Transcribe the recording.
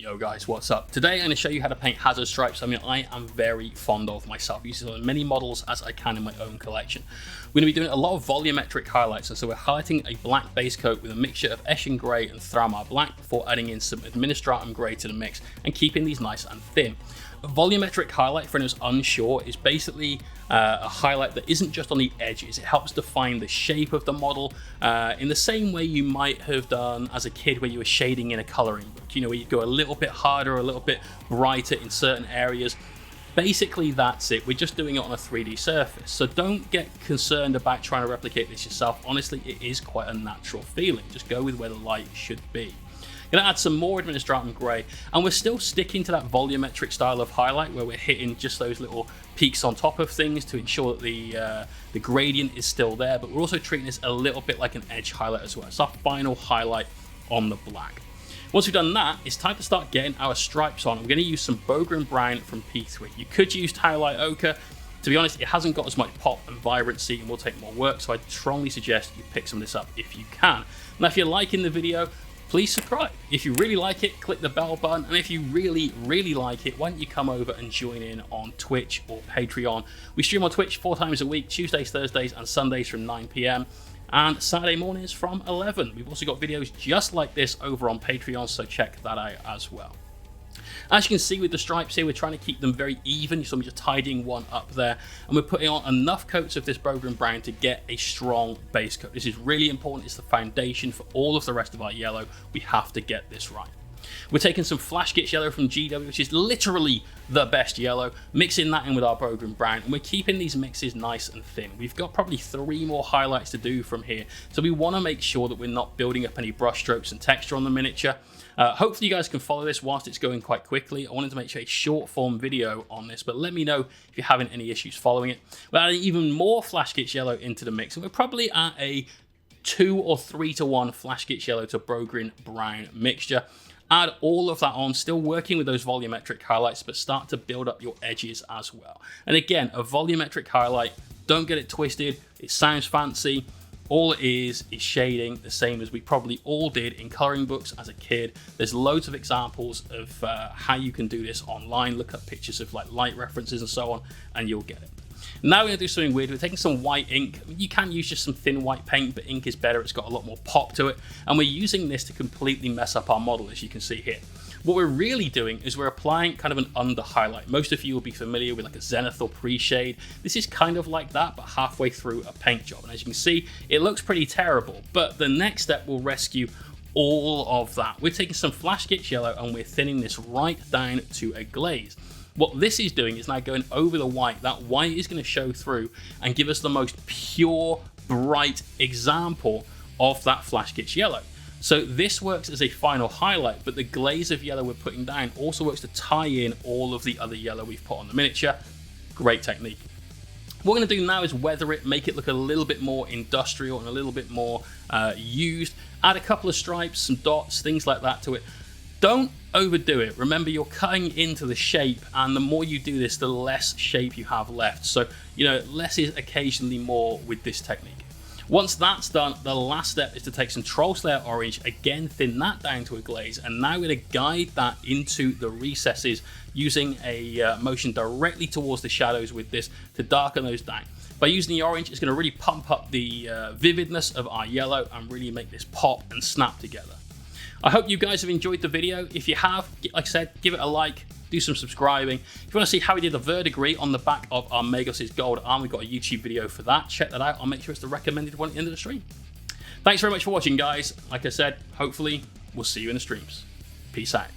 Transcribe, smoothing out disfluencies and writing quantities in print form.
Yo guys, what's up? Today I'm going to show you how to paint hazard stripes. I mean, I am very fond of myself, using as many models as I can in my own collection. We're going to be doing a lot of volumetric highlights, and so we're highlighting a black base coat with a mixture of Eshin Grey and Thramar Black before adding in some Administratum Grey to the mix and keeping these nice and thin. A volumetric highlight, for anyone who's unsure, is basically a highlight that isn't just on the edges. It helps define the shape of the model in the same way you might have done as a kid where you were shading in a coloring book. You know, where you go a little bit harder, a little bit brighter in certain areas. Basically, that's it. We're just doing it on a 3D surface. So don't get concerned about trying to replicate this yourself. Honestly, it is quite a natural feeling. Just go with where the light should be. Gonna add some more Administratum Grey, and we're still sticking to that volumetric style of highlight where we're hitting just those little peaks on top of things to ensure that the gradient is still there, but we're also treating this a little bit like an edge highlight as well. It's our final highlight on the black. Once we've done that, it's time to start getting our stripes on. I'm going to use some Bogren Brown from P3. You could use Twilight Ochre. To be honest, it hasn't got as much pop and vibrancy and will take more work, so I'd strongly suggest you pick some of this up if you can. Now, if you're liking the video, please subscribe. If you really like it, click the bell button, and if you really like it, why don't you come over and join in on Twitch or Patreon. We stream on Twitch 4 times a week, Tuesdays, Thursdays, and Sundays from 9 PM. and Saturday mornings from 11. We've also got videos just like this over on Patreon, so check that out as well. As you can see with the stripes here, we're trying to keep them very even, so I'm just tidying one up there, and we're putting on enough coats of this Bogren Brown to get a strong base coat. This is really important. It's the foundation for all of the rest of our yellow. We have to get this right. We're taking some Flash Gitch yellow from GW, which is literally the best yellow, mixing that in with our Bogren Brown, and we're keeping these mixes nice and thin. We've got probably 3 more highlights to do from here, so we want to make sure that we're not building up any brush strokes and texture on the miniature. Hopefully you guys can follow this whilst it's going quite quickly. I wanted to make sure a short form video on this, but let me know if you're having any issues following it. We're adding even more Flash Gitch yellow into the mix, and we're probably at a 2 or 3 to 1 Flash Gitch yellow to Bogren Brown mixture. Add all of that on, still working with those volumetric highlights, but start to build up your edges as well. And again, a volumetric highlight, don't get it twisted. It sounds fancy. All it is shading, the same as we probably all did in coloring books as a kid. There's loads of examples of how you can do this online. Look up pictures of like light references and so on, and you'll get it. Now we're going to do something weird. We're taking some white ink. You can use just some thin white paint, but ink is better. It's got a lot more pop to it. And we're using this to completely mess up our model, as you can see here. What we're really doing is we're applying kind of an under highlight. Most of you will be familiar with like a zenith or pre-shade. This is kind of like that, but halfway through a paint job. And as you can see, it looks pretty terrible, but the next step will rescue all of that. We're taking some Flash Gitch yellow and we're thinning this right down to a glaze. What this is doing is now going over the white. That white is going to show through and give us the most pure, bright example of that Flash Gitch yellow. So this works as a final highlight, but the glaze of yellow we're putting down also works to tie in all of the other yellow we've put on the miniature. Great technique. What we're going to do now is weather it, make it look a little bit more industrial and a little bit more used. Add a couple of stripes, some dots, things like that to it. Don't overdo it. Remember, you're cutting into the shape, and the more you do this, the less shape you have left. So, you know, less is occasionally more with this technique. Once that's done, the last step is to take some Troll Slayer Orange, again thin that down to a glaze, and now we're going to guide that into the recesses using a motion directly towards the shadows with this to darken those down. By using the orange, it's going to really pump up the vividness of our yellow and really make this pop and snap together. I hope you guys have enjoyed the video. If you have, like I said, give it a like, do some subscribing. If you want to see how we did the verdigris on the back of our Magos' gold arm, we've got a YouTube video for that. Check that out. I'll make sure it's the recommended one at the end of the stream. Thanks very much for watching, guys. Like I said, hopefully we'll see you in the streams. Peace out.